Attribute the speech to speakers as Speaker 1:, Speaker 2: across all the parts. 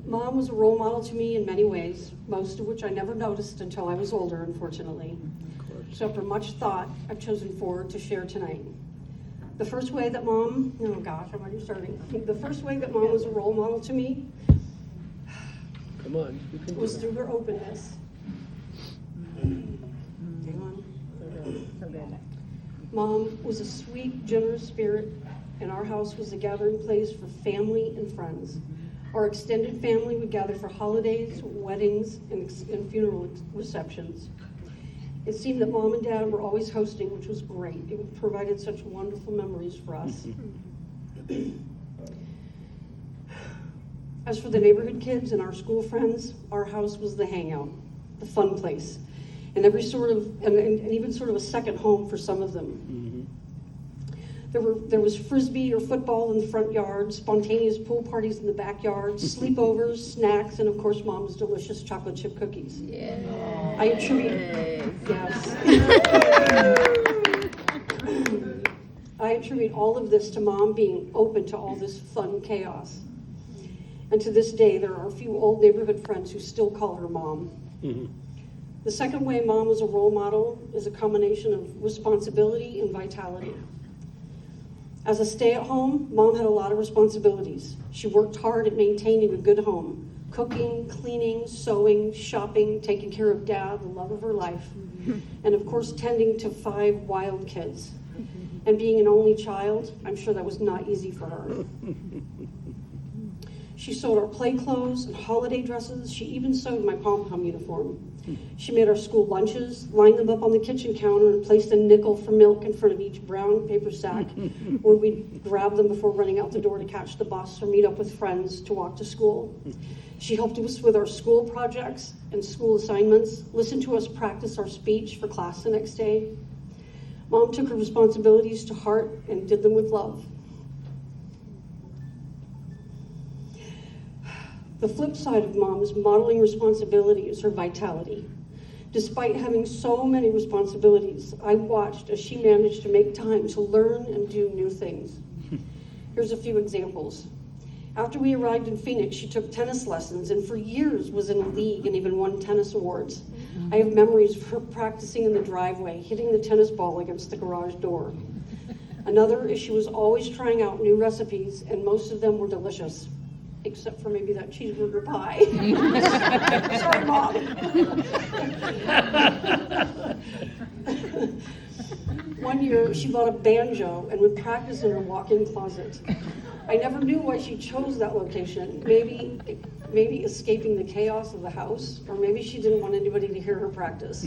Speaker 1: Mom was a role model to me in many ways, most of which I never noticed until I was older, unfortunately. So after much thought, I've chosen 4 to share tonight. The first way that Mom, oh gosh, I'm already starting. The first way that Mom was a role model to me
Speaker 2: Come on, you can do
Speaker 1: was
Speaker 2: it.
Speaker 1: through her openness. Hang on.
Speaker 3: So good.
Speaker 1: Mom was a sweet, generous spirit, and our house was a gathering place for family and friends. Our extended family would gather for holidays, weddings, and funeral receptions. It seemed that Mom and Dad were always hosting, which was great. It provided such wonderful memories for us. As for the neighborhood kids and our school friends, our house was the hangout, the fun place, and every sort of, and even sort of a second home for some of them. There was frisbee or football in the front yard, spontaneous pool parties in the backyard, sleepovers, snacks, and of course Mom's delicious chocolate chip cookies.
Speaker 3: Yeah.
Speaker 1: I attribute all of this to Mom being open to all this fun chaos. And to this day, there are a few old neighborhood friends who still call her Mom. The second way Mom was a role model is a combination of responsibility and vitality. As a stay-at-home, Mom had a lot of responsibilities. She worked hard at maintaining a good home, cooking, cleaning, sewing, shopping, taking care of Dad, the love of her life, and of course tending to 5 wild kids. And being an only child, I'm sure that was not easy for her. She sewed our play clothes and holiday dresses. She even sewed my pom-pom uniform. She made our school lunches, lined them up on the kitchen counter, and placed a nickel for milk in front of each brown paper sack, where we'd grab them before running out the door to catch the bus or meet up with friends to walk to school. She helped us with our school projects and school assignments, listened to us practice our speech for class the next day. Mom took her responsibilities to heart and did them with love. The flip side of Mom's modeling responsibility is her vitality. Despite having so many responsibilities, I watched as she managed to make time to learn and do new things. Here's a few examples. After we arrived in Phoenix, she took tennis lessons and for years was in a league and even won tennis awards. I have memories of her practicing in the driveway, hitting the tennis ball against the garage door. Another is she was always trying out new recipes, and most of them were delicious. Except for maybe that cheeseburger pie. Sorry, Mom. One year, she bought a banjo and would practice in her walk-in closet. I never knew why she chose that location. Maybe escaping the chaos of the house, or maybe she didn't want anybody to hear her practice.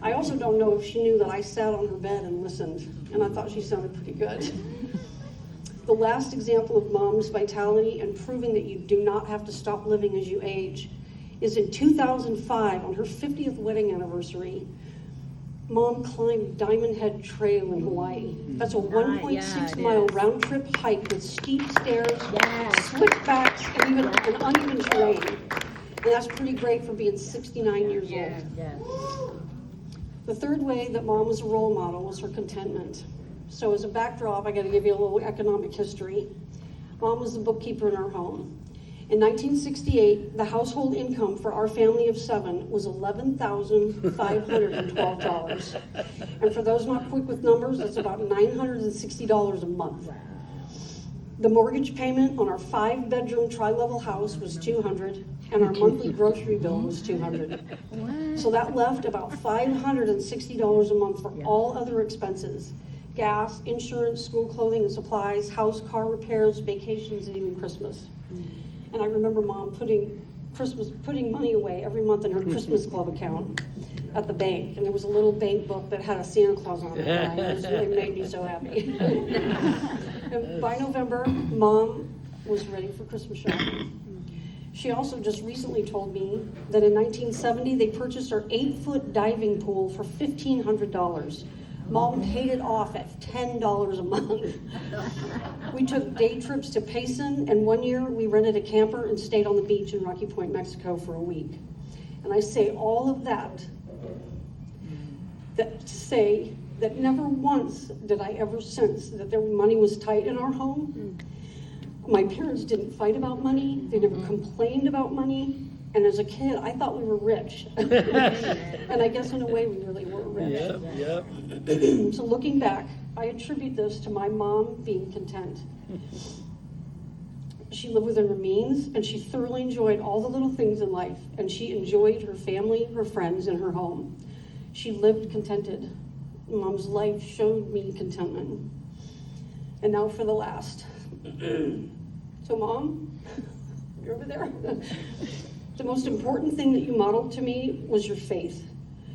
Speaker 1: I also don't know if she knew that I sat on her bed and listened, and I thought she sounded pretty good. The last example of Mom's vitality and proving that you do not have to stop living as you age is in 2005, on her 50th wedding anniversary. Mom climbed Diamond Head Trail in Hawaii. That's a 1.6-mile round-trip hike with steep stairs, switchbacks, and even an uneven terrain. And that's pretty great for being 69 years old. The third way that Mom was a role model was her contentment. So as a backdrop, I got to give you a little economic history. Mom was the bookkeeper in our home. In 1968, the household income for our family of 7 was $11,512. And for those not quick with numbers, that's about $960 a month. The mortgage payment on our 5-bedroom tri-level house was $200, and our monthly grocery bill was $200. So that left about $560 a month for all other expenses: gas, insurance, school clothing and supplies, house, car repairs, vacations, and even Christmas. And I remember Mom putting money away every month in her Christmas Club account at the bank. And there was a little bank book that had a Santa Claus on it. And it made me so happy. And by November, Mom was ready for Christmas shopping. She also just recently told me that in 1970, they purchased our 8-foot diving pool for $1,500. Mom paid it off at $10 a month. We took day trips to Payson, and one year we rented a camper and stayed on the beach in Rocky Point, Mexico for a week. And I say all of that to say that never once did I ever sense that their money was tight in our home. My parents didn't fight about money. They never complained about money. And as a kid, I thought we were rich. And I guess in a way we really were rich.
Speaker 2: Yep.
Speaker 1: So looking back, I attribute this to my mom being content. She lived within her means, and she thoroughly enjoyed all the little things in life, and she enjoyed her family, her friends, and her home. She lived contented. Mom's life showed me contentment. And now for the last. So Mom, you're over there. The most important thing that you modeled to me was your faith.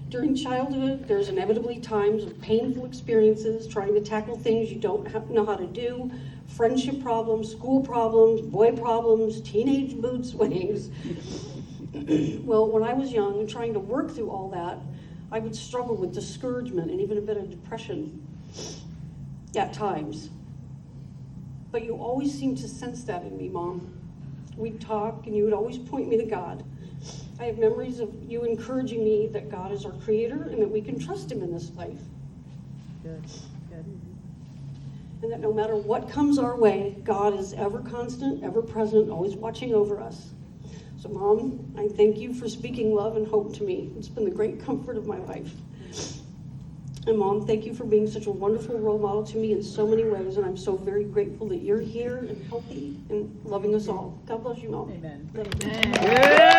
Speaker 1: During childhood, there's inevitably times of painful experiences, trying to tackle things you don't know how to do, friendship problems, school problems, boy problems, teenage mood swings. Well, when I was young and trying to work through all that, I would struggle with discouragement and even a bit of depression at times. But you always seemed to sense that in me, Mom. We'd talk and you would always point me to God. I have memories of you encouraging me that God is our creator and that we can trust him in this life.
Speaker 3: Good.
Speaker 1: And that no matter what comes our way, God is ever constant, ever present, always watching over us. So Mom, I thank you for speaking love and hope to me. It's been the great comfort of my life. And Mom, thank you for being such a wonderful role model to me in so many ways, and I'm so very grateful that you're here and healthy and loving us all. God bless you, Mom.
Speaker 3: Amen.
Speaker 1: Thank you.